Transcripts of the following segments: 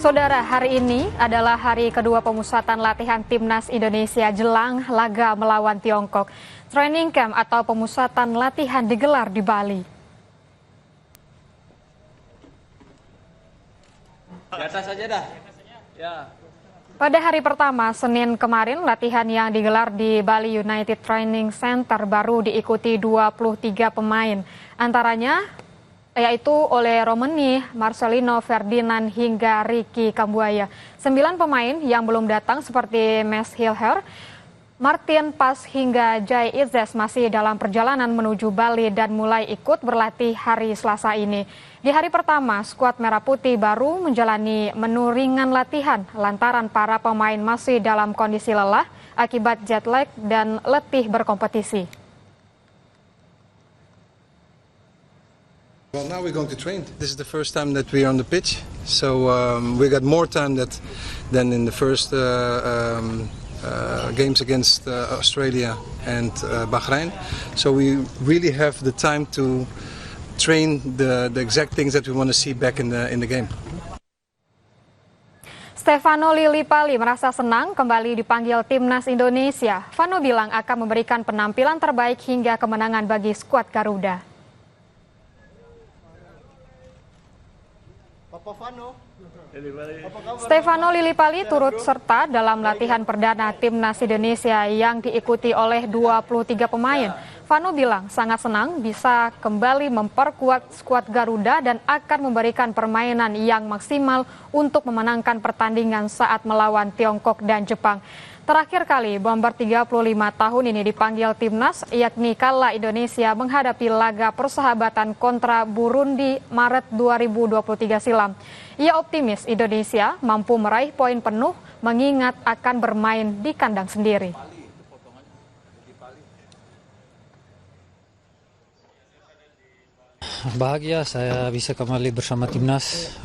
Saudara, hari ini adalah hari kedua pemusatan latihan Timnas Indonesia jelang laga melawan Tiongkok. Training camp atau pemusatan latihan digelar di Bali. Di atas aja dah. Ya. Pada hari pertama, Senin kemarin, latihan yang digelar di Bali United Training Center baru diikuti 23 pemain. Antaranya yaitu oleh Romani, Marcelino, Ferdinand, hingga Ricky Kambuaya. 9 pemain yang belum datang seperti Mes Hilher, Martin Pas hingga Jai Izzes masih dalam perjalanan menuju Bali dan mulai ikut berlatih hari Selasa ini. Di hari pertama, skuad Merah Putih baru menjalani menu ringan latihan lantaran para pemain masih dalam kondisi lelah akibat jet lag dan letih berkompetisi. Well, now we're going to train. This is the first time that we are on the pitch, so we got more time than in the first games against Australia and Bahrain. So we really have the time to train the exact things that we want to see back in the game. Stefano Lillipali merasa senang kembali dipanggil Timnas Indonesia. Vano bilang akan memberikan penampilan terbaik hingga kemenangan bagi skuad Garuda. Stefano Lillipali turut serta dalam latihan perdana Timnas Indonesia yang diikuti oleh 23 pemain. Vano bilang sangat senang bisa kembali memperkuat skuad Garuda dan akan memberikan permainan yang maksimal untuk memenangkan pertandingan saat melawan Tiongkok dan Jepang. Terakhir kali Bomber 35 tahun ini dipanggil Timnas, yakni kala Indonesia menghadapi laga persahabatan kontra Burundi Maret 2023 silam. Ia optimis Indonesia mampu meraih poin penuh mengingat akan bermain di kandang sendiri. Bahagia saya bisa kembali bersama Timnas.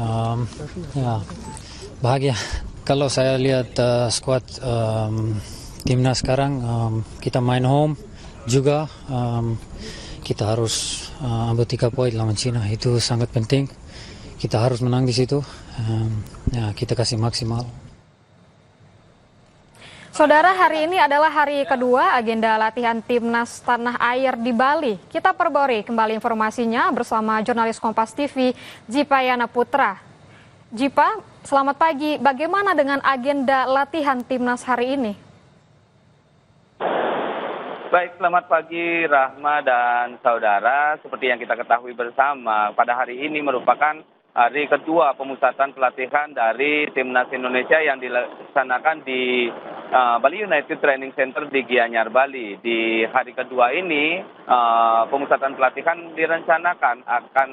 Bahagia. Kalau saya lihat skuad Timnas sekarang, kita main home juga, kita harus ambil 3 poin lawan Cina, itu sangat penting. Kita harus menang di situ, kita kasih maksimal. Saudara, hari ini adalah hari kedua agenda latihan Timnas Tanah Air di Bali. Kita perbarui kembali informasinya bersama jurnalis Kompas TV, Jipa Yana Putra. Jipa, selamat pagi. Bagaimana dengan agenda latihan Timnas hari ini? Baik, selamat pagi Rahma dan saudara. Seperti yang kita ketahui bersama, pada hari ini merupakan hari kedua pemusatan pelatihan dari Timnas Indonesia yang dilaksanakan di Bali United Training Center di Gianyar, Bali. Di hari kedua ini, pemusatan pelatihan direncanakan akan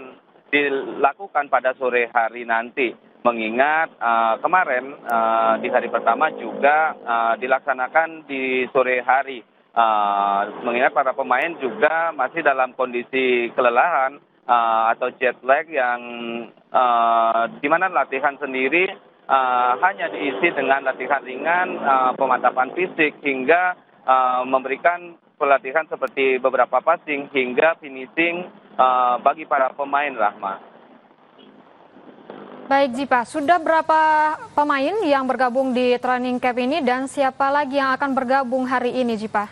dilakukan pada sore hari nanti. Mengingat kemarin di hari pertama juga dilaksanakan di sore hari. Mengingat para pemain juga masih dalam kondisi kelelahan atau jet lag yang di mana latihan sendiri hanya diisi dengan latihan ringan, pemantapan fisik hingga memberikan pelatihan seperti beberapa passing hingga finishing bagi para pemain, Rahma. Baik Jipa, sudah berapa pemain yang bergabung di training camp ini dan siapa lagi yang akan bergabung hari ini, Jipa?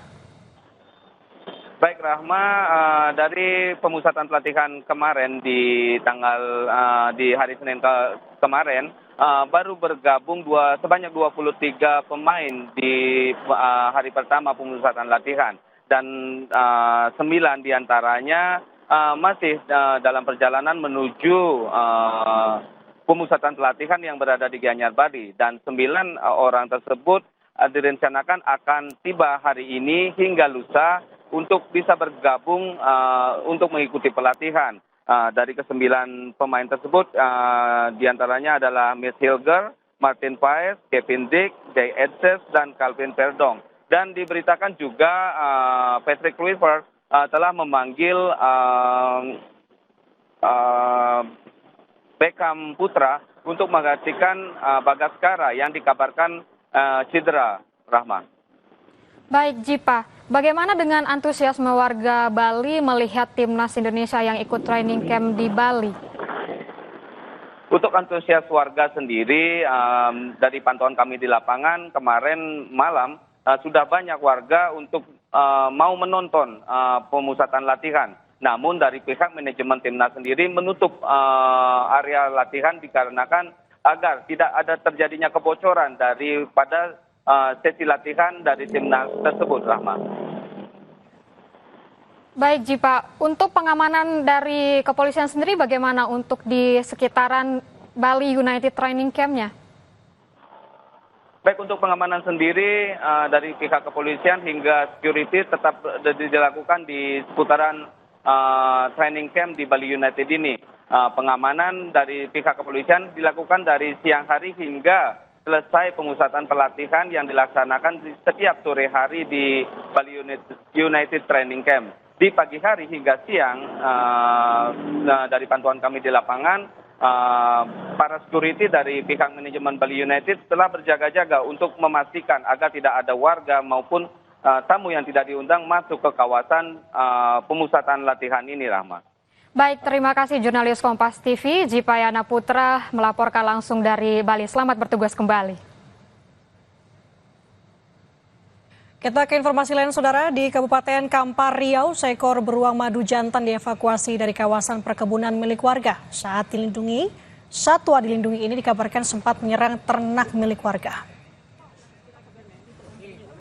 Baik Rahma, dari pemusatan pelatihan kemarin di hari Senin kemarin baru bergabung sebanyak 23 pemain di hari pertama pemusatan latihan dan 9 diantaranya masih dalam perjalanan menuju pemusatan pelatihan yang berada di Gianyar, Bali, dan 9 orang tersebut direncanakan akan tiba hari ini hingga lusa untuk bisa bergabung untuk mengikuti pelatihan. Dari ke-9 pemain tersebut diantaranya adalah Mes Hilger, Martin Paes, Kevin Dick, Jay Izzes, dan Calvin Verdong. Dan diberitakan juga Patrick Kluivert telah memanggil Beckham Putra untuk menggantikan Bagaskara yang dikabarkan cedera, Rahma. Baik Jipa, bagaimana dengan antusiasme warga Bali melihat Timnas Indonesia yang ikut training camp di Bali? Untuk antusias warga sendiri, dari pantauan kami di lapangan kemarin malam sudah banyak warga untuk mau menonton pemusatan latihan. Namun dari pihak manajemen timnas sendiri menutup area latihan dikarenakan agar tidak ada terjadinya kebocoran daripada sesi latihan dari timnas tersebut, Rahma. Baik, Jipa. Untuk pengamanan dari kepolisian sendiri bagaimana untuk di sekitaran Bali United Training Camp-nya? Baik, untuk pengamanan sendiri dari pihak kepolisian hingga security tetap dilakukan di seputaran training camp di Bali United ini. Pengamanan dari pihak kepolisian dilakukan dari siang hari hingga selesai pemusatan pelatihan yang dilaksanakan setiap sore hari di Bali United Training Camp. Di pagi hari hingga siang, dari pantauan kami di lapangan, para security dari pihak manajemen Bali United telah berjaga-jaga untuk memastikan agar tidak ada warga maupun tamu yang tidak diundang masuk ke kawasan pemusatan latihan ini, Rahma. Baik, terima kasih jurnalis Kompas TV, Jipayana Putra melaporkan langsung dari Bali. Selamat bertugas kembali. Kita ke informasi lain, Saudara. Di Kabupaten Kampar, Riau, seekor beruang madu jantan dievakuasi dari kawasan perkebunan milik warga. Saat dilindungi, satwa dilindungi ini dikabarkan sempat menyerang ternak milik warga.